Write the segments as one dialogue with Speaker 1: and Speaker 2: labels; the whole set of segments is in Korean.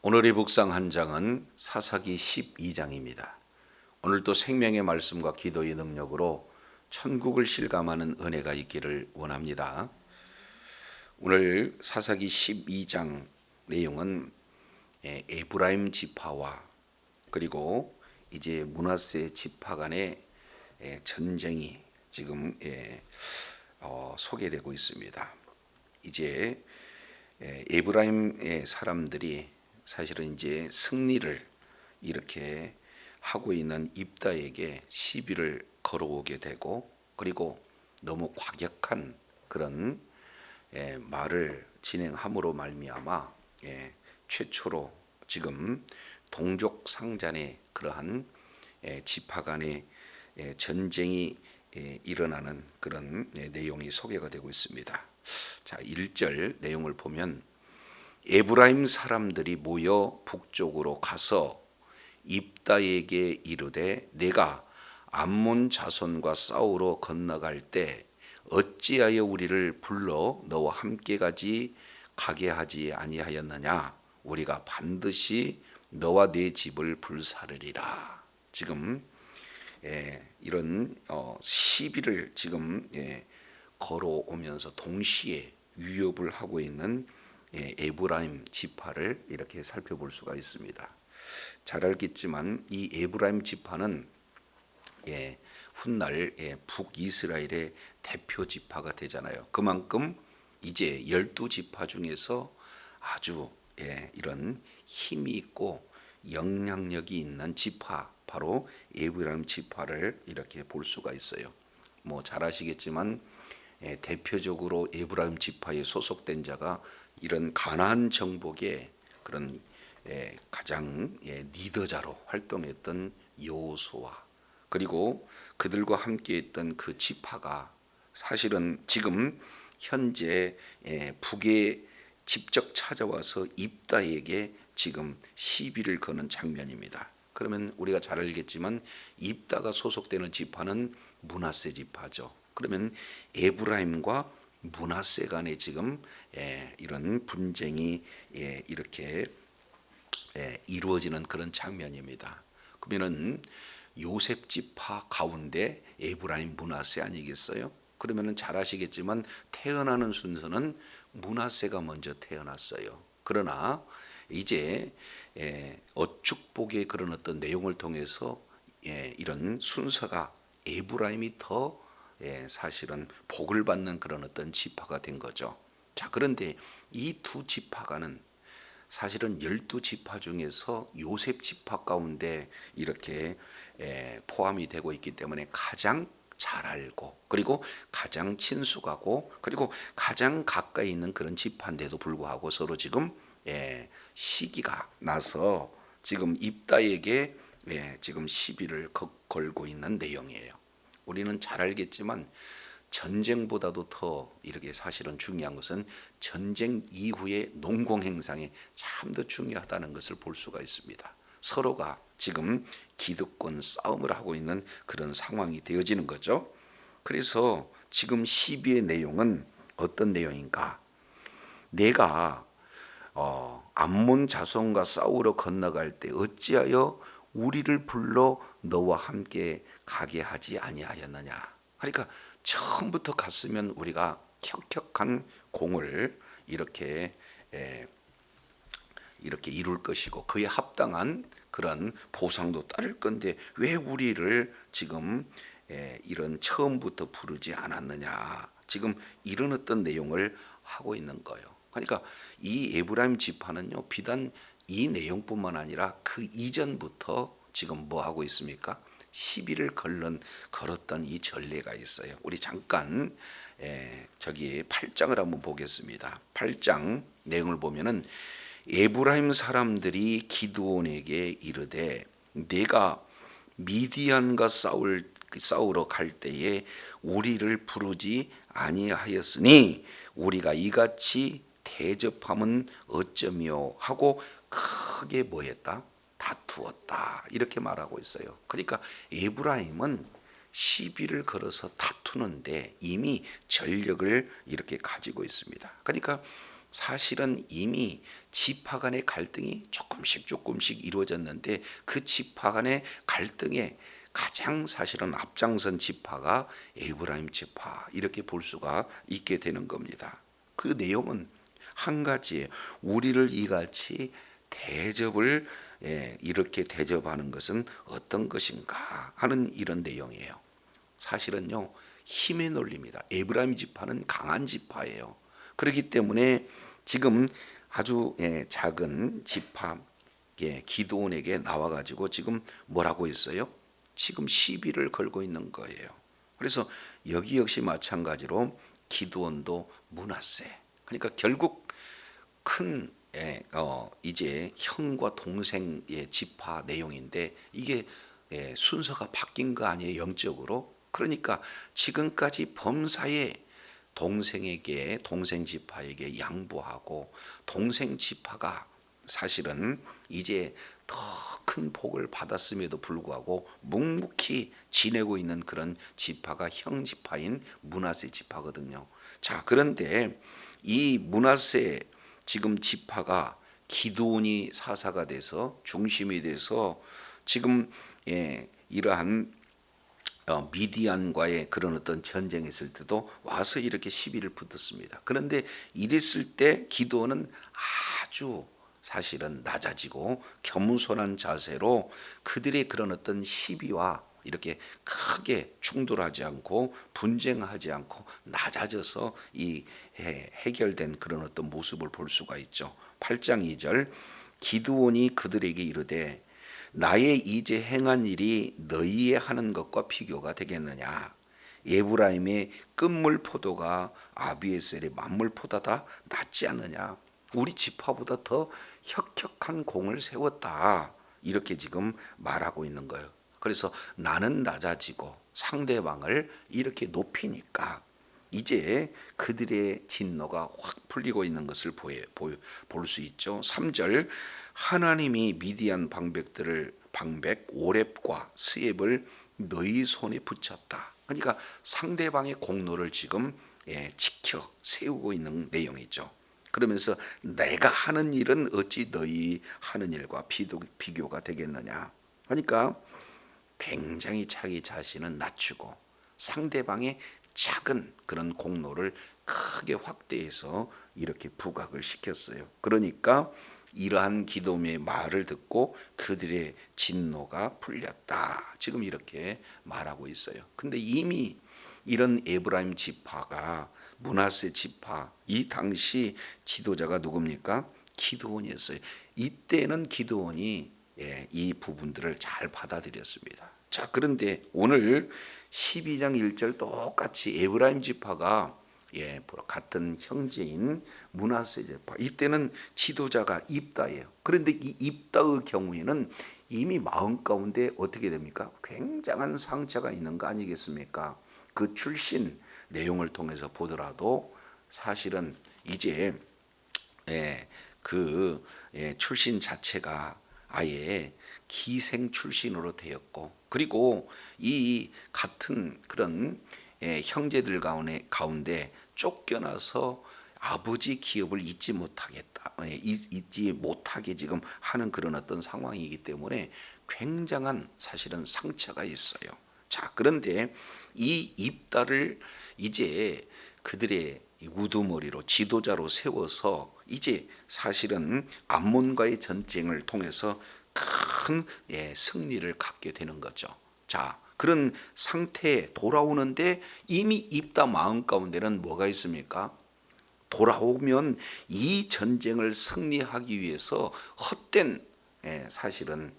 Speaker 1: 오늘의 묵상 한 장은 사사기 12장입니다. 오늘도 생명의 말씀과 기도의 능력으로 천국을 실감하는 은혜가 있기를 원합니다. 오늘 사사기 12장 내용은 에브라임 지파와 그리고 이제 므낫세 지파 간의 전쟁이 지금 소개되고 있습니다. 이제 에브라임의 사람들이 사실은 이제 승리를 이렇게 하고 있는 입다에게 시비를 걸어오게 되고, 그리고 너무 과격한 그런 말을 진행함으로 말미암아 최초로 지금 동족 상잔의 그러한 지파 간의 전쟁이 일어나는 그런 내용이 소개가 되고 있습니다. 자, 1절 내용을 보면 에브라임 사람들이 모여 북쪽으로 가서 입다에게 이르되 내가 암몬 자손과 싸우러 건너갈 때 어찌하여 우리를 불러 너와 함께 가게 하지 아니하였느냐. 우리가 반드시 너와 네 집을 불사르리라. 지금 이런 시비를 지금 걸어오면서 동시에 위협을 하고 있는 에브라임 지파를 이렇게 살펴볼 수가 있습니다. 잘 알겠지만 이 에브라임 지파는 훗날 북이스라엘의 대표 지파가 되잖아요. 그만큼 이제 12지파 중에서 아주 이런 힘이 있고 영향력이 있는 지파, 바로 에브라임 지파를 이렇게 볼 수가 있어요. 뭐 잘 아시겠지만 대표적으로 에브라임 지파에 소속된 자가 이런 가나안 정복의 그런 가장 리더자로 활동했던 여호수아, 그리고 그들과 함께했던 그 지파가 사실은 지금 현재 북에 직접 찾아와서 입다에게 지금 시비를 거는 장면입니다. 그러면 우리가 잘 알겠지만 입다가 소속되는 지파는 므낫세 지파죠. 그러면 에브라임과 므낫세 간에 지금 이런 분쟁이 이렇게 이루어지는 그런 장면입니다. 그러면은 요셉 지파 가운데 에브라임 므낫세 아니겠어요? 그러면은 잘 아시겠지만 태어나는 순서는 므낫세가 먼저 태어났어요. 그러나 이제 축복의 그런 어떤 내용을 통해서 이런 순서가 에브라임이 더 사실은 복을 받는 그런 어떤 지파가 된 거죠. 자, 그런데 이 두 지파가는 사실은 12지파 중에서 요셉 지파 가운데 이렇게 포함이 되고 있기 때문에 가장 잘 알고, 그리고 가장 친숙하고, 그리고 가장 가까이 있는 그런 지파인데도 불구하고 서로 지금 시기가 나서 지금 입다에게 지금 시비를 걸고 있는 내용이에요. 우리는 잘 알겠지만 전쟁보다도 더 이렇게 사실은 중요한 것은 전쟁 이후의 농공행상이 참 더 중요하다는 것을 볼 수가 있습니다. 서로가 지금 기득권 싸움을 하고 있는 그런 상황이 되어지는 거죠. 그래서 지금 시비의 내용은 어떤 내용인가? 내가 암몬 자손과 싸우러 건너갈 때 어찌하여 우리를 불러 너와 함께 가게 하지 아니하였느냐. 그러니까 처음부터 갔으면 우리가 혁혁한 공을 이렇게 이룰 것이고 그에 합당한 그런 보상도 따를 건데 왜 우리를 지금 이런 처음부터 부르지 않았느냐. 지금 이런 어떤 내용을 하고 있는 거예요. 그러니까 이 에브라임 지파는요, 비단 이 내용뿐만 아니라 그 이전부터 지금 뭐 하고 있습니까? 시비를 걸었던 이 전례가 있어요. 우리 잠깐 저기 8장을 한번 보겠습니다. 8장 내용을 보면은 에브라임 사람들이 기드온에게 이르되 내가 미디안과 싸우러 갈 때에 우리를 부르지 아니하였으니 우리가 이같이 대접함은 어쩌며 하고 크게 뭐했다? 다투었다. 이렇게 말하고 있어요. 그러니까 에브라임은 시비를 걸어서 다투는데 이미 전력을 이렇게 가지고 있습니다. 그러니까 사실은 이미 지파 간의 갈등이 조금씩 이루어졌는데 그 지파 간의 갈등에 가장 사실은 앞장선 지파가 에브라임 지파 이렇게 볼 수가 있게 되는 겁니다. 그 내용은 한 가지예요. 우리를 이같이 대접을 이렇게 대접하는 것은 어떤 것인가 하는 이런 내용이에요. 사실은요 힘의 논리입니다. 에브라임 지파는 강한 지파예요. 그렇기 때문에 지금 아주 작은 지파 기드온에게 나와가지고 지금 뭐라고 했어요? 지금 시비를 걸고 있는 거예요. 그래서 여기 역시 마찬가지로 기드온도 므낫세. 그러니까 결국 큰 이제 형과 동생의 지파 내용인데 이게 순서가 바뀐 거 아니에요, 영적으로. 그러니까 지금까지 범사에 동생에게 동생 지파에게 양보하고 동생 지파가 사실은 이제 더 큰 복을 받았음에도 불구하고 묵묵히 지내고 있는 그런 지파가 형 지파인 므낫세 지파거든요. 자, 그런데 이 므낫세 지금 지파가 기드온이 사사가 돼서 중심이 돼서 지금 이러한 미디안과의 그런 어떤 전쟁이 있을 때도 와서 이렇게 시비를 붙었습니다. 그런데 이랬을 때 기드온은 아주 사실은 낮아지고 겸손한 자세로 그들의 그런 어떤 시비와 이렇게 크게 충돌하지 않고 분쟁하지 않고 낮아져서 이 해결된 그런 어떤 모습을 볼 수가 있죠. 8장 2절 기드온이 그들에게 이르되 나의 이제 행한 일이 너희의 하는 것과 비교가 되겠느냐. 에브라임의 끝물 포도가 아비에셀의 만물 포도다 낫지 않느냐. 우리 지파보다 더 혁혁한 공을 세웠다. 이렇게 지금 말하고 있는 거예요. 그래서 나는 낮아지고 상대방을 이렇게 높이니까 이제 그들의 진노가 확 풀리고 있는 것을 볼 수 있죠. 3절 하나님이 미디안 방백 오렙과 스엡을 너희 손에 붙였다. 그러니까 상대방의 공로를 지금 지켜 세우고 있는 내용이죠. 그러면서 내가 하는 일은 어찌 너희 하는 일과 비교가 되겠느냐. 그러니까 굉장히 자기 자신은 낮추고 상대방의 작은 그런 공로를 크게 확대해서 이렇게 부각을 시켰어요. 그러니까 이러한 기도의 말을 듣고 그들의 진노가 풀렸다. 지금 이렇게 말하고 있어요. 근데 이미 이런 에브라임 지파가 므낫세 지파 이 당시 지도자가 누굽니까? 기드온이었어요. 이때는 기드온이 이 부분들을 잘 받아들였습니다. 자, 그런데 오늘 12장 1절 똑같이 에브라임 지파가 같은 형제인 므낫세 지파 이때는 지도자가 입다예요. 그런데 이 입다의 경우에는 이미 마음 가운데 어떻게 됩니까? 굉장한 상처가 있는 거 아니겠습니까? 그 출신 내용을 통해서 보더라도 사실은 이제 그 출신 자체가 아예 기생 출신으로 되었고 그리고 이 같은 그런 형제들 가운데 쫓겨나서 아버지 기업을 잊지 못하게 지금 하는 그런 어떤 상황이기 때문에 굉장한 사실은 상처가 있어요. 자, 그런데 이 입다를 이제 그들의 우두머리로 지도자로 세워서 이제 사실은 암몬과의 전쟁을 통해서 큰 승리를 갖게 되는 거죠. 자, 그런 상태에 돌아오는데 이미 입다 마음 가운데는 뭐가 있습니까? 돌아오면 이 전쟁을 승리하기 위해서 헛된 사실은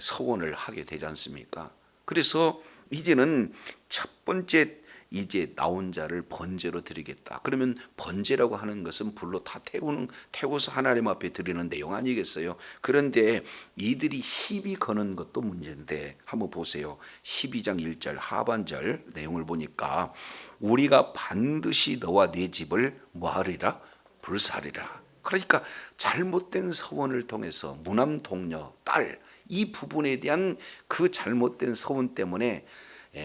Speaker 1: 서원을 하게 되지 않습니까? 그래서 이제는 첫 번째 이제 나온 자를 번제로 드리겠다. 그러면 번제라고 하는 것은 불로 다 태워서 하나님 앞에 드리는 내용 아니겠어요? 그런데 이들이 시비 거는 것도 문제인데 한번 보세요. 12장 1절 하반절 내용을 보니까 우리가 반드시 너와 네 집을 뭐하리라? 불사리라. 그러니까 잘못된 서원을 통해서 무남 동녀 딸 이 부분에 대한 그 잘못된 서원 때문에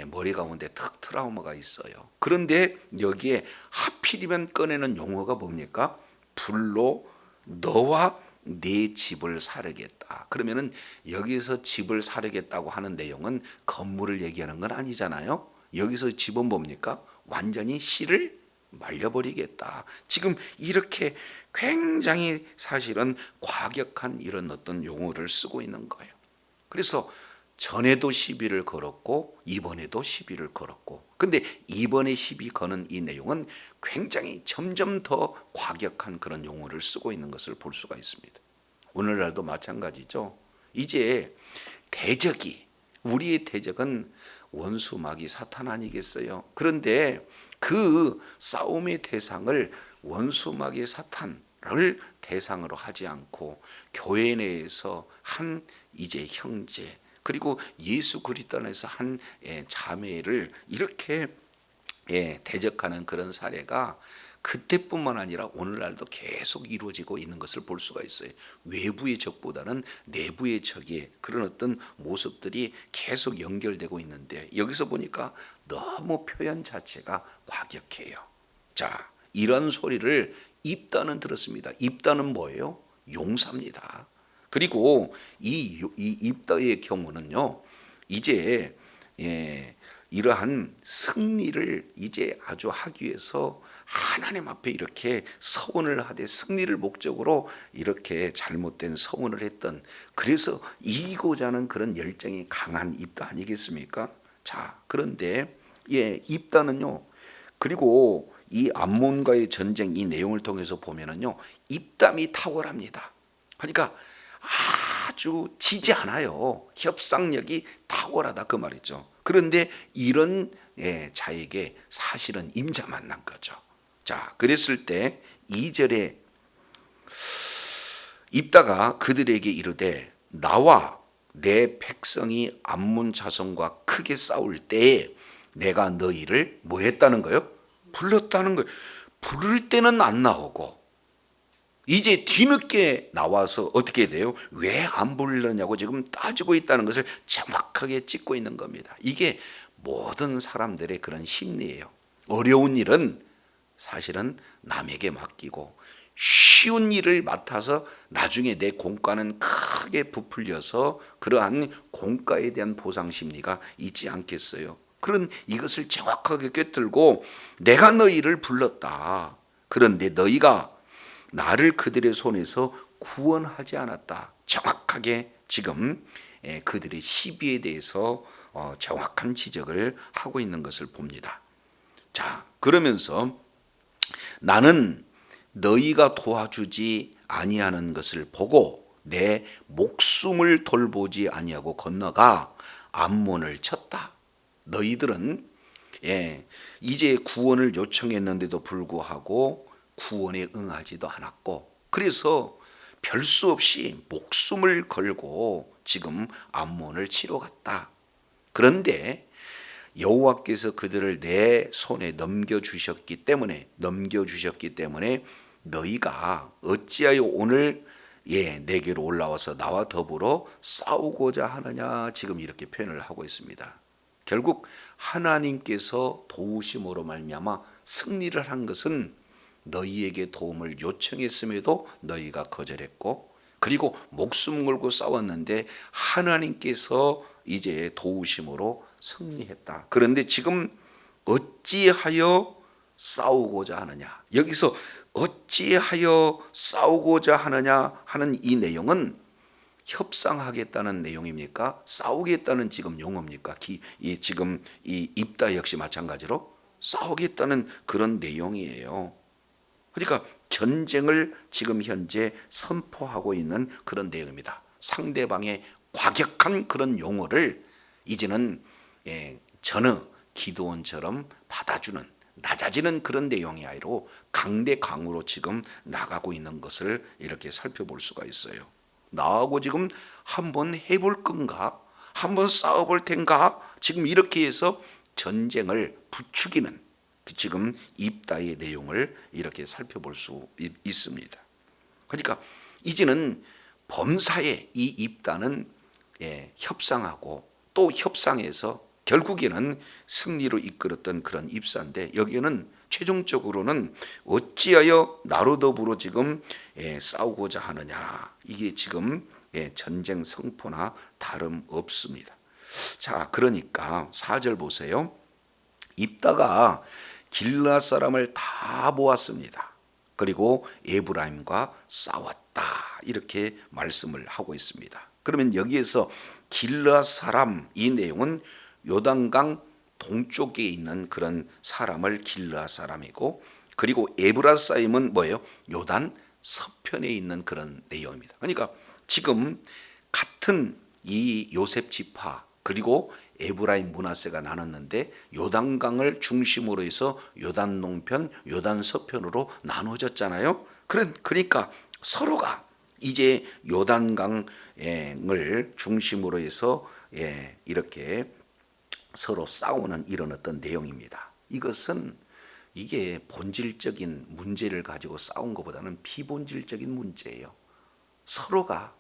Speaker 1: 머리 가운데 턱 트라우마가 있어요. 그런데 여기에 하필이면 꺼내는 용어가 뭡니까? 불로 너와 네 집을 사르겠다. 그러면은 여기서 집을 사르겠다고 하는 내용은 건물을 얘기하는 건 아니잖아요. 여기서 집은 뭡니까? 완전히 씨를 말려버리겠다. 지금 이렇게 굉장히 사실은 과격한 이런 어떤 용어를 쓰고 있는 거예요. 그래서 전에도 시비를 걸었고 이번에도 시비를 걸었고, 근데 이번에 시비 거는 이 내용은 굉장히 점점 더 과격한 그런 용어를 쓰고 있는 것을 볼 수가 있습니다. 오늘날도 마찬가지죠. 이제 대적이, 우리의 대적은 원수 마귀 사탄 아니겠어요? 그런데 그 싸움의 대상을 원수 마귀 사탄을 대상으로 하지 않고 교회 내에서 한 이제 형제, 그리고 예수 그리스도 안에서 한 자매를 이렇게 대적하는 그런 사례가 그때뿐만 아니라 오늘날도 계속 이루어지고 있는 것을 볼 수가 있어요. 외부의 적보다는 내부의 적의 그런 어떤 모습들이 계속 연결되고 있는데, 여기서 보니까 너무 표현 자체가 과격해요. 자, 이런 소리를 입다는 들었습니다. 입다는 뭐예요? 용사입니다. 그리고 이 입다의 경우는요, 이제 이러한 승리를 이제 아주 하기 위해서 하나님 앞에 이렇게 서원을 하되, 승리를 목적으로 이렇게 잘못된 서원을 했던, 그래서 이기고자 하는 그런 열정이 강한 입다 아니겠습니까? 자, 그런데 입다는요, 그리고 이 암몬과의 전쟁 이 내용을 통해서 보면은요, 입담이 탁월합니다. 그러니까 아주 지지 않아요. 협상력이 탁월하다 그 말이죠. 그런데 이런 자에게 사실은 임자 만난 거죠. 자, 그랬을 때 2절에 입다가 그들에게 이르되 나와 내 백성이 암몬 자손과 크게 싸울 때에 내가 너희를 뭐 했다는 거예요? 불렀다는 거예요. 부를 때는 안 나오고 이제 뒤늦게 나와서 어떻게 돼요? 왜 안 불렀냐고 지금 따지고 있다는 것을 정확하게 짚고 있는 겁니다. 이게 모든 사람들의 그런 심리예요. 어려운 일은 사실은 남에게 맡기고 쉬운 일을 맡아서 나중에 내 공과는 크게 부풀려서 그러한 공과에 대한 보상 심리가 있지 않겠어요? 그런 이것을 정확하게 꿰뚫고 내가 너희를 불렀다. 그런데 너희가 나를 그들의 손에서 구원하지 않았다. 정확하게 지금 그들의 시비에 대해서 정확한 지적을 하고 있는 것을 봅니다. 자, 그러면서 나는 너희가 도와주지 아니하는 것을 보고 내 목숨을 돌보지 아니하고 건너가 암몬을 쳤다. 너희들은 이제 구원을 요청했는데도 불구하고 구원에 응하지도 않았고, 그래서 별 수 없이 목숨을 걸고 지금 암몬을 치러 갔다. 그런데 여호와께서 그들을 내 손에 넘겨주셨기 때문에 너희가 어찌하여 오늘 내게로 올라와서 나와 더불어 싸우고자 하느냐, 지금 이렇게 표현을 하고 있습니다. 결국 하나님께서 도우심으로 말미암아 승리를 한 것은 너희에게 도움을 요청했음에도 너희가 거절했고, 그리고 목숨 걸고 싸웠는데 하나님께서 이제 도우심으로 승리했다. 그런데 지금 어찌하여 싸우고자 하느냐, 여기서 어찌하여 싸우고자 하느냐 하는 이 내용은 협상하겠다는 내용입니까? 싸우겠다는 지금 용어입니까? 지금 이 입다 역시 마찬가지로 싸우겠다는 그런 내용이에요. 그러니까 전쟁을 지금 현재 선포하고 있는 그런 내용입니다. 상대방의 과격한 그런 용어를 이제는 전혀 기도원처럼 받아주는, 낮아지는 그런 내용이 아니라 강대강으로 지금 나가고 있는 것을 이렇게 살펴볼 수가 있어요. 나하고 지금 한번 해볼 건가? 한번 싸워볼 텐가? 지금 이렇게 해서 전쟁을 부추기는 지금 입다의 내용을 이렇게 살펴볼 수 있습니다. 그러니까 이제는 범사에 이 입다는 협상하고 또 협상해서 결국에는 승리로 이끌었던 그런 입사인데, 여기에는 최종적으로는 어찌하여 나로 더불어 지금 싸우고자 하느냐. 이게 지금 전쟁 성포나 다름없습니다. 자, 그러니까 4절 보세요. 입다가 길르앗 사람을 다 모았습니다. 그리고 에브라임과 싸웠다. 이렇게 말씀을 하고 있습니다. 그러면 여기에서 길르앗 사람, 이 내용은 요단강 동쪽에 있는 그런 사람을 길르앗 사람이고, 그리고 에브라사임은 뭐예요? 요단 서편에 있는 그런 내용입니다. 그러니까 지금 같은 이 요셉 지파 그리고 에브라임 므낫세가 나눴는데 요단강을 중심으로 해서 요단 동편, 요단 서편으로 나눠졌잖아요. 그러니까 서로가 이제 요단강을 중심으로 해서 이렇게 서로 싸우는 이런 어떤 내용입니다. 이것은 이게 본질적인 문제를 가지고 싸운 것보다는 비본질적인 문제예요. 서로가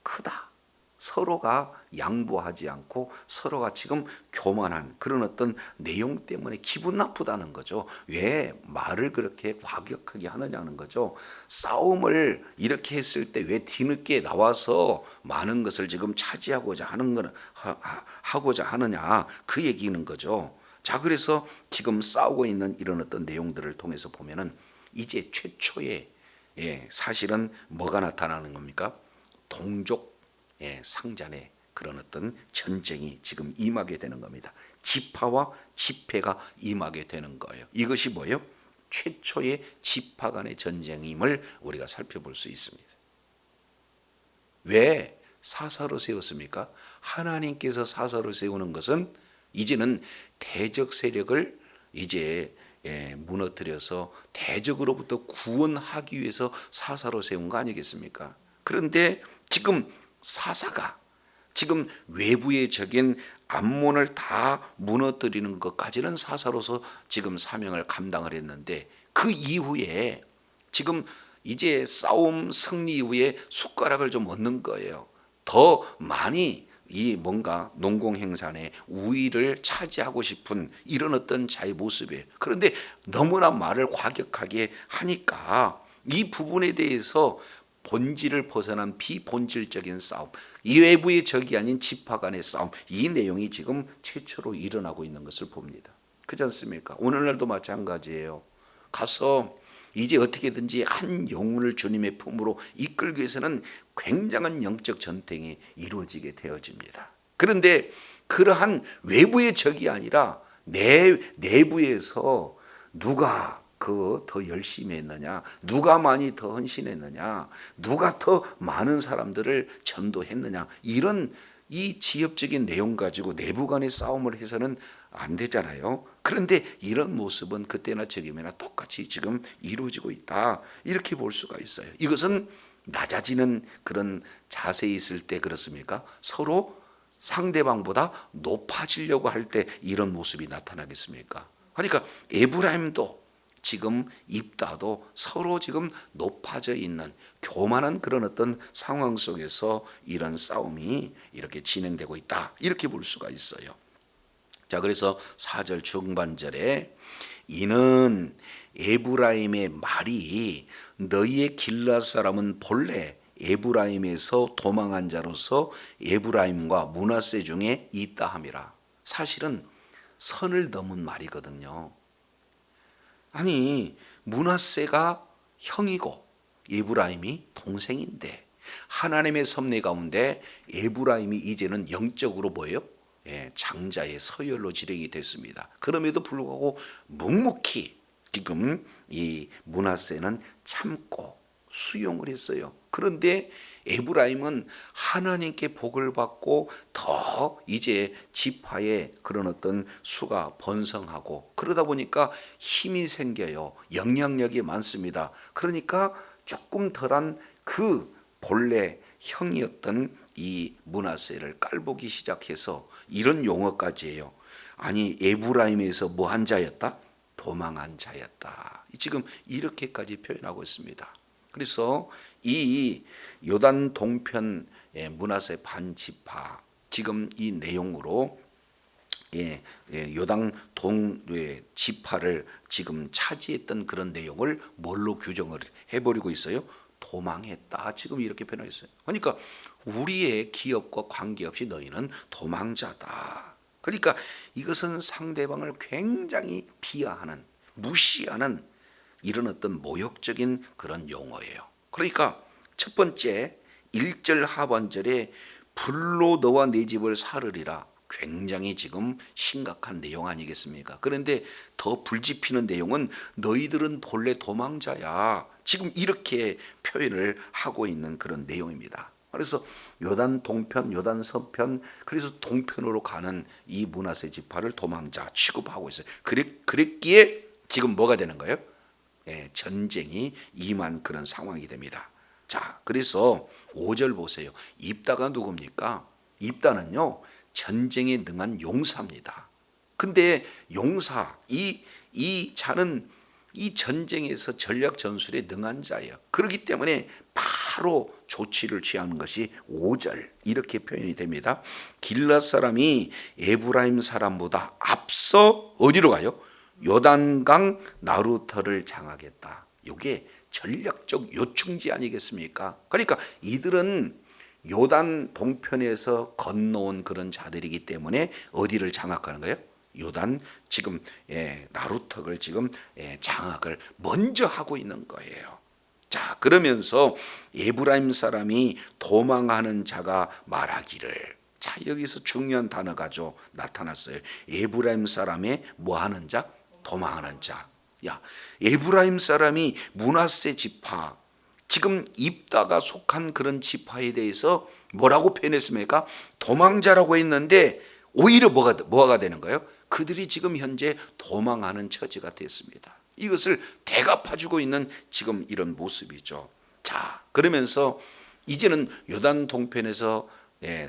Speaker 1: 크다. 서로가 양보하지 않고 서로가 지금 교만한 그런 어떤 내용 때문에 기분 나쁘다는 거죠. 왜 말을 그렇게 과격하게 하느냐는 거죠. 싸움을 이렇게 했을 때 왜 뒤늦게 나와서 많은 것을 지금 차지하고자 하고자 하느냐, 그 얘기는 거죠. 자, 그래서 지금 싸우고 있는 이런 어떤 내용들을 통해서 보면은 이제 최초의 사실은 뭐가 나타나는 겁니까? 동족 상잔의 그런 어떤 전쟁이 지금 임하게 되는 겁니다. 지파와 지패가 임하게 되는 거예요. 이것이 뭐예요? 최초의 지파 간의 전쟁임을 우리가 살펴볼 수 있습니다. 왜 사사로 세웠습니까? 하나님께서 사사로 세우는 것은 이제는 대적 세력을 이제 무너뜨려서 대적으로부터 구원하기 위해서 사사로 세운 거 아니겠습니까? 그런데 지금 사사가 지금 외부의 적인 암몬을 다 무너뜨리는 것까지는 사사로서 지금 사명을 감당을 했는데, 그 이후에 지금 이제 싸움 승리 이후에 숟가락을 좀 얻는 거예요. 더 많이 이 뭔가 농공행산의 우위를 차지하고 싶은 이런 어떤 자의 모습이에요. 그런데 너무나 말을 과격하게 하니까 이 부분에 대해서 본질을 벗어난 비본질적인 싸움, 이 외부의 적이 아닌 지파 간의 싸움, 이 내용이 지금 최초로 일어나고 있는 것을 봅니다. 그렇지 않습니까? 오늘날도 마찬가지예요. 가서 이제 어떻게든지 한 영혼을 주님의 품으로 이끌기 위해서는 굉장한 영적 전쟁이 이루어지게 되어집니다. 그런데 그러한 외부의 적이 아니라 내 내부에서 누가 더 열심히 했느냐, 누가 많이 더 헌신했느냐, 누가 더 많은 사람들을 전도했느냐, 이런 이 지엽적인 내용 가지고 내부 간의 싸움을 해서는 안 되잖아요. 그런데 이런 모습은 그때나 지금이나 똑같이 지금 이루어지고 있다, 이렇게 볼 수가 있어요. 이것은 낮아지는 그런 자세에 있을 때 그렇습니까? 서로 상대방보다 높아지려고 할 때 이런 모습이 나타나겠습니까? 그러니까 에브라임도 지금 입다도 서로 지금 높아져 있는 교만한 그런 어떤 상황 속에서 이런 싸움이 이렇게 진행되고 있다, 이렇게 볼 수가 있어요. 자, 그래서 4절 중반절에 이는 에브라임의 말이 너희의 길르앗 사람은 본래 에브라임에서 도망한 자로서 에브라임과 므낫세 중에 있다 함이라. 사실은 선을 넘은 말이거든요. 아니, 므낫세가 형이고 에브라임이 동생인데 하나님의 섭리 가운데 에브라임이 이제는 영적으로 뭐예요? 장자의 서열로 지령이 됐습니다. 그럼에도 불구하고 묵묵히 지금 이 므낫세는 참고 수용을 했어요. 그런데 에브라임은 하나님께 복을 받고 더 이제 지파의 그런 어떤 수가 번성하고 그러다 보니까 힘이 생겨요. 영향력이 많습니다. 그러니까 조금 덜한 그 본래 형이었던 이 므낫세를 깔보기 시작해서 이런 용어까지예요. 아니, 에브라임에서 뭐한 자였다? 도망한 자였다. 지금 이렇게까지 표현하고 있습니다. 그래서 이 요단 동편 므낫세 반지파, 지금 이 내용으로 요단 동의 지파를 지금 차지했던 그런 내용을 뭘로 규정을 해버리고 있어요? 도망했다. 지금 이렇게 표현했어요. 그러니까 우리의 기업과 관계없이 너희는 도망자다. 그러니까 이것은 상대방을 굉장히 비하하는, 무시하는 이런 어떤 모욕적인 그런 용어예요. 그러니까 첫 번째 1절 하반절에 불로 너와 네 집을 사르리라. 굉장히 지금 심각한 내용 아니겠습니까? 그런데 더 불지피는 내용은 너희들은 본래 도망자야. 지금 이렇게 표현을 하고 있는 그런 내용입니다. 그래서 요단 동편, 요단 서편, 그래서 동편으로 가는 이 므낫세 지파를 도망자 취급하고 있어요. 그랬기에 지금 뭐가 되는 거예요? 전쟁이 임한 그런 상황이 됩니다. 자, 그래서 5절 보세요. 입다가 누굽니까? 입다는요, 전쟁에 능한 용사입니다. 근데 용사, 이 자는 이 전쟁에서 전략 전술에 능한 자예요. 그렇기 때문에 바로 조치를 취하는 것이 5절 이렇게 표현이 됩니다. 길앗 사람이 에브라임 사람보다 앞서 어디로 가요? 요단강 나루터를 장하겠다. 이게 전략적 요충지 아니겠습니까? 그러니까 이들은 요단 동편에서 건너온 그런 자들이기 때문에 어디를 장악하는 거예요? 요단 지금 나루턱을 지금 장악을 먼저 하고 있는 거예요. 자, 그러면서 에브라임 사람이 도망하는 자가 말하기를, 자, 여기서 중요한 단어가 나타났어요. 에브라임 사람의 뭐 하는 자? 도망하는 자. 야, 에브라임 사람이 므낫세 지파, 지금 입다가 속한 그런 지파에 대해서 뭐라고 표현했습니까? 도망자라고 했는데 오히려 뭐가 되는 거예요? 그들이 지금 현재 도망하는 처지가 됐습니다. 이것을 대갚아주고 있는 지금 이런 모습이죠. 자, 그러면서 이제는 요단 동편에서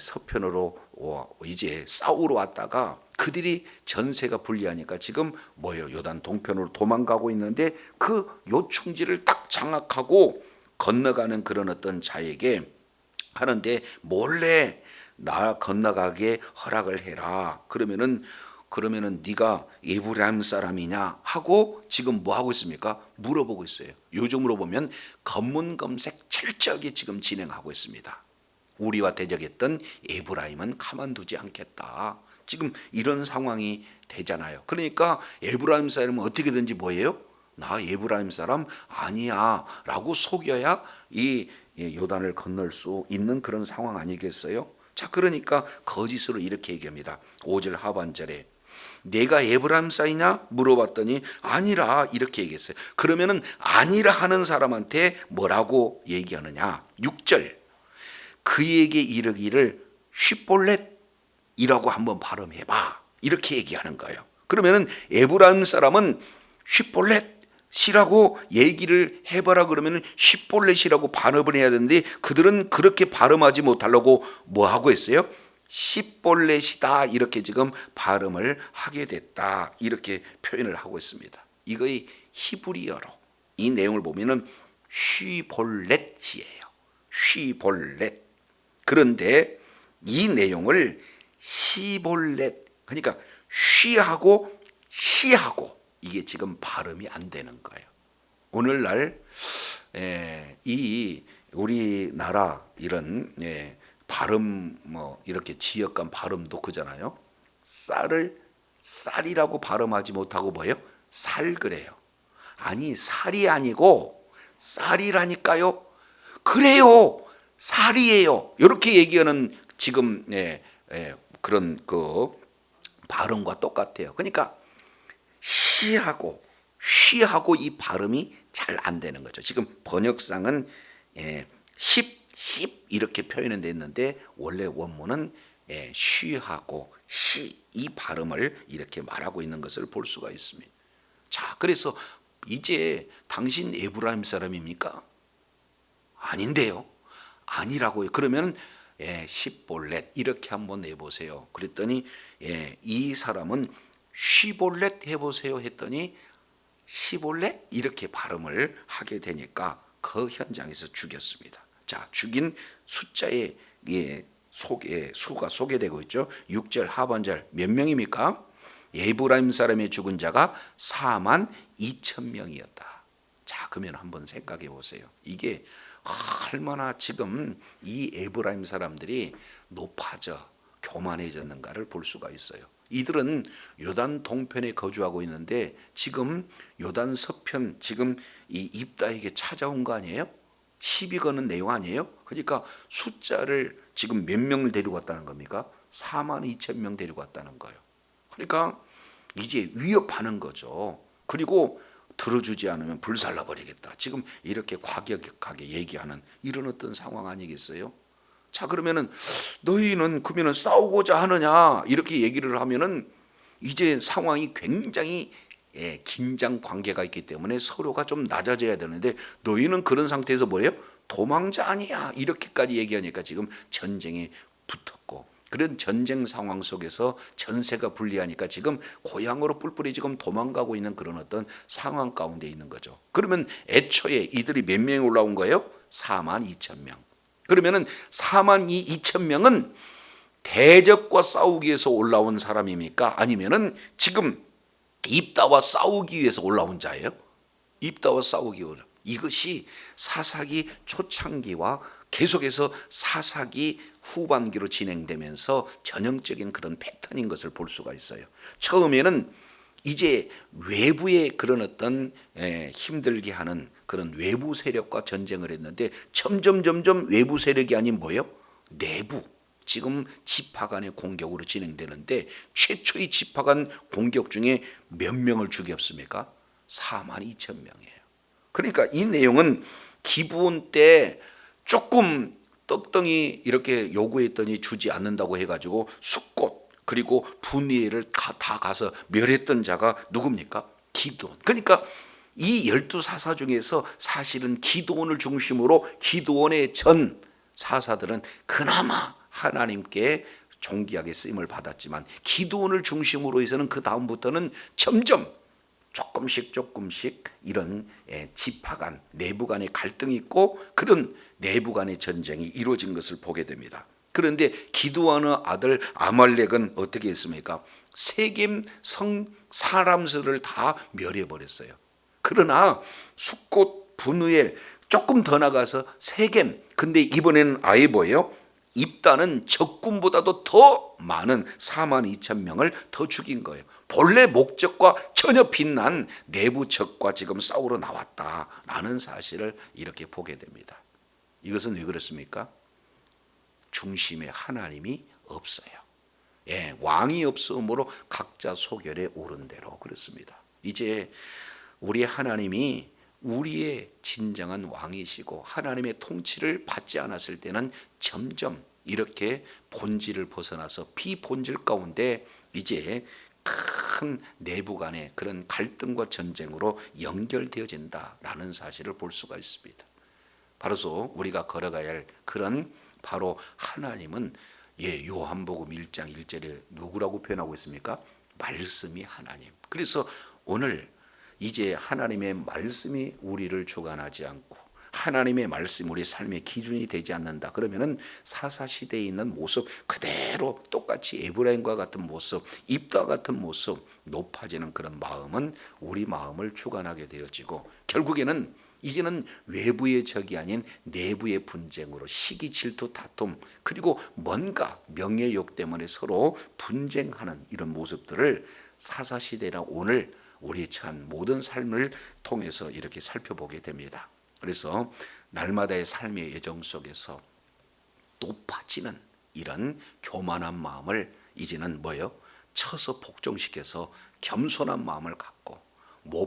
Speaker 1: 서편으로 이제 싸우러 왔다가 그들이 전세가 불리하니까 지금 뭐예요? 요단 동편으로 도망가고 있는데 그 요충지를 딱 장악하고 건너가는 그런 어떤 자에게 하는데 몰래 나 건너가게 허락을 해라. 그러면은 네가 에브라임 사람이냐 하고 지금 뭐 하고 있습니까? 물어보고 있어요. 요즘으로 보면 검문 검색 철저하게 지금 진행하고 있습니다. 우리와 대적했던 에브라임은 가만두지 않겠다. 지금 이런 상황이 되잖아요. 그러니까 에브라임 사람은 어떻게든지 뭐예요? 나 에브라임 사람 아니야 라고 속여야 이 요단을 건널 수 있는 그런 상황 아니겠어요? 자, 그러니까 거짓으로 이렇게 얘기합니다. 5절 하반절에 내가 에브라임 사이냐 물어봤더니 아니라 이렇게 얘기했어요. 그러면은 아니라 하는 사람한테 뭐라고 얘기하느냐? 6절 그에게 이르기를 쉿볼렛이라고 한번 발음해봐. 이렇게 얘기하는 거예요. 그러면은 에브라임 사람은 쉿볼렛이라고 얘기를 해봐라 그러면은 쉿볼렛이라고 발음을 해야 되는데 그들은 그렇게 발음하지 못하려고 뭐 하고 있어요? 쉿볼렛이다 이렇게 지금 발음을 하게 됐다 이렇게 표현을 하고 있습니다. 이거의 히브리어로 이 내용을 보면은 쉬볼렛이에요. 쉬볼렛. 그런데 이 내용을 시볼렛, 그러니까 쉬하고 시하고 이게 지금 발음이 안 되는 거예요. 오늘날 이 우리나라 이런 발음 뭐 이렇게 지역 간 발음도 그잖아요. 쌀을 쌀이라고 발음하지 못하고 뭐예요? 살 그래요. 아니 살이 아니고 쌀이라니까요. 그래요. 살이에요. 이렇게 얘기하는 지금 그런 그 발음과 똑같아요. 그러니까 시하고 쉬하고 이 발음이 잘 안 되는 거죠. 지금 번역상은 십 이렇게 표현은 됐는데 원래 원문은 쉬하고 시 이 발음을 이렇게 말하고 있는 것을 볼 수가 있습니다. 자, 그래서 이제 당신 에브라임 사람입니까? 아닌데요. 아니라고요. 그러면 시볼렛 이렇게 한번 내보세요. 그랬더니 이 사람은 쉬볼렛 해보세요 했더니 시볼렛 이렇게 발음을 하게 되니까 그 현장에서 죽였습니다. 자, 죽인 숫자의 수가 소개되고 있죠. 6절 하반절 몇 명입니까? 에브라임 사람의 죽은 자가 4만 2천 명이었다. 자, 그러면 한번 생각해 보세요. 이게 얼마나 지금 이 에브라임 사람들이 높아져 교만해졌는가를 볼 수가 있어요. 이들은 요단 동편에 거주하고 있는데 지금 요단 서편 지금 이 입다에게 찾아온 거 아니에요? 시비 거는 내용 아니에요? 그러니까 숫자를 지금 몇 명을 데리고 왔다는 겁니까? 4만 2천 명 데리고 왔다는 거예요. 그러니까 이제 위협하는 거죠. 그리고 들어주지 않으면 불살라 버리겠다. 지금 이렇게 과격하게 얘기하는 이런 어떤 상황 아니겠어요? 자, 그러면은 너희는 그러면은 싸우고자 하느냐 이렇게 얘기를 하면은 이제 상황이 굉장히 긴장 관계가 있기 때문에 서로가 좀 낮아져야 되는데 너희는 그런 상태에서 뭐예요? 도망자 아니야 이렇게까지 얘기하니까 지금 전쟁에 붙었고 그런 전쟁 상황 속에서 전세가 불리하니까 지금 고향으로 뿔뿔이 지금 도망가고 있는 그런 어떤 상황 가운데 있는 거죠. 그러면 애초에 이들이 몇 명이 올라온 거예요? 4만 2천 명. 그러면은 4만 2천 명은 대적과 싸우기 위해서 올라온 사람입니까? 아니면은 지금 입다와 싸우기 위해서 올라온 자예요? 입다와 싸우기 위해서. 이것이 사사기 초창기와 계속해서 사사기 후반기로 진행되면서 전형적인 그런 패턴인 것을 볼 수가 있어요. 처음에는 이제 외부의 그런 어떤 힘들게 하는 그런 외부 세력과 전쟁을 했는데 점점 외부 세력이 아닌 뭐예요? 내부. 지금 지파 간의 공격으로 진행되는데 최초의 지파 간 공격 중에 몇 명을 죽였습니까? 4만 2천 명이에요. 그러니까 이 내용은 기브온 때 조금 떡덩이 이렇게 요구했더니 주지 않는다고 해가지고 숫곳 그리고 분이엘을 다 가서 멸했던 자가 누굽니까? 기드온. 그러니까 이 12사사 중에서 사실은 기드온을 중심으로 기드온의 전 사사들은 그나마 하나님께 존귀하게 쓰임을 받았지만 기드온을 중심으로 해서는 그 다음부터는 점점 조금씩 이런 지파 간 내부 간의 갈등이 있고 그런 내부 간의 전쟁이 이루어진 것을 보게 됩니다. 그런데 기드온의 아들 아말렉은 어떻게 했습니까? 세겜 성 사람들을 다 멸해 버렸어요. 그러나 숫곳 분우엘 조금 더 나가서 세겜 근데 이번에는 아예 뭐예요? 입다는 적군보다도 더 많은 4만 2천 명을 더 죽인 거예요. 본래 목적과 전혀 빛난 내부 적과 지금 싸우러 나왔다라는 사실을 이렇게 보게 됩니다. 이것은 왜 그렇습니까? 중심에 하나님이 없어요. 왕이 없으므로 각자 소결에 오른 대로 그렇습니다. 이제 우리 하나님이 우리의 진정한 왕이시고 하나님의 통치를 받지 않았을 때는 점점 이렇게 본질을 벗어나서 비본질 가운데 이제 큰 내부 간의 그런 갈등과 전쟁으로 연결되어진다라는 사실을 볼 수가 있습니다. 바로서 우리가 걸어가야 할 그런 바로 하나님은 요한복음 1장 1절에 누구라고 표현하고 있습니까? 말씀이 하나님. 그래서 오늘 이제 하나님의 말씀이 우리를 주관하지 않고 하나님의 말씀 우리 삶의 기준이 되지 않는다. 그러면은 사사시대에 있는 모습 그대로 똑같이 에브라임과 같은 모습, 입다와 같은 모습 높아지는 그런 마음은 우리 마음을 주관하게 되어지고 결국에는 이제는 외부의 적이 아닌 내부의 분쟁으로 시기 질투 다툼 그리고 뭔가 명예욕 때문에 서로 분쟁하는 이런 모습들을 사사시대나 오늘 우리의 처한 모든 삶을 통해서 이렇게 살펴보게 됩니다. 그래서 날마다의 삶의 여정 속에서 높아지는 이런 교만한 마음을 이제는 뭐예요? 쳐서 복종시켜서 겸손한 마음을 갖고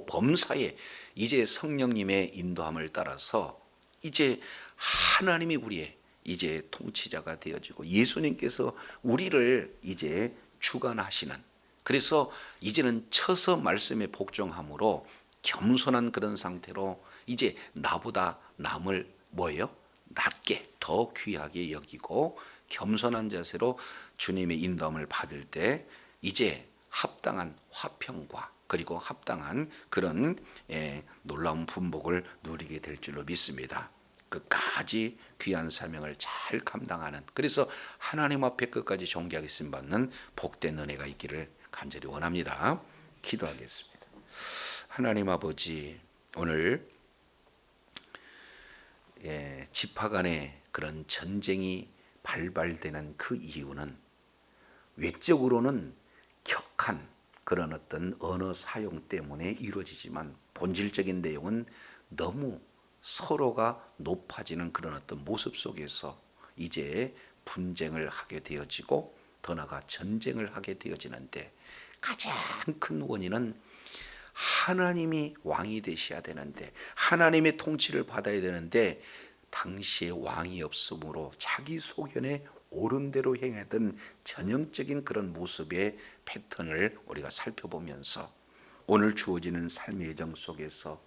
Speaker 1: 범사에 이제 성령님의 인도함을 따라서 이제 하나님이 우리의 이제 통치자가 되어지고 예수님께서 우리를 이제 주관하시는 그래서 이제는 쳐서 말씀에 복종함으로 겸손한 그런 상태로 이제 나보다 남을 뭐예요? 낮게 더 귀하게 여기고 겸손한 자세로 주님의 인도함을 받을 때 이제 합당한 화평과 그리고 합당한 그런 놀라운 분복을 누리게 될 줄로 믿습니다. 끝까지 귀한 사명을 잘 감당하는, 그래서 하나님 앞에 끝까지 존귀하게 쓰임 받는 복된 은혜가 있기를 간절히 원합니다. 기도하겠습니다. 하나님 아버지, 오늘 지파 간의 그런 전쟁이 발발되는 그 이유는 외적으로는 격한 그런 어떤 언어 사용 때문에 이루어지지만 본질적인 내용은 너무 서로가 높아지는 그런 어떤 모습 속에서 이제 분쟁을 하게 되어지고 더 나아가 전쟁을 하게 되어지는데, 가장 큰 원인은 하나님이 왕이 되셔야 되는데, 하나님의 통치를 받아야 되는데 당시에 왕이 없으므로 자기 소견에 옳은 대로 행하던 전형적인 그런 모습의 패턴을 우리가 살펴보면서 오늘 주어지는 삶의 여정 속에서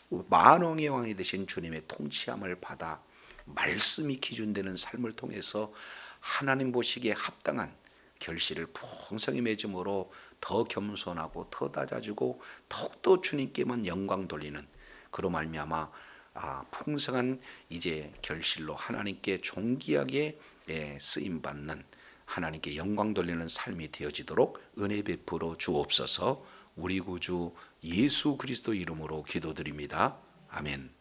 Speaker 1: 만왕의 왕이 되신 주님의 통치함을 받아 말씀이 기준되는 삶을 통해서 하나님 보시기에 합당한 결실을 풍성히 맺음으로 더 겸손하고 더 낮아지고 더욱더 주님께만 영광 돌리는, 그로 말미암아 풍성한 이제 결실로 하나님께 존귀하게 쓰임 받는, 하나님께 영광 돌리는 삶이 되어지도록 은혜 베풀어 주옵소서. 우리 구주 예수 그리스도 이름으로 기도드립니다. 아멘.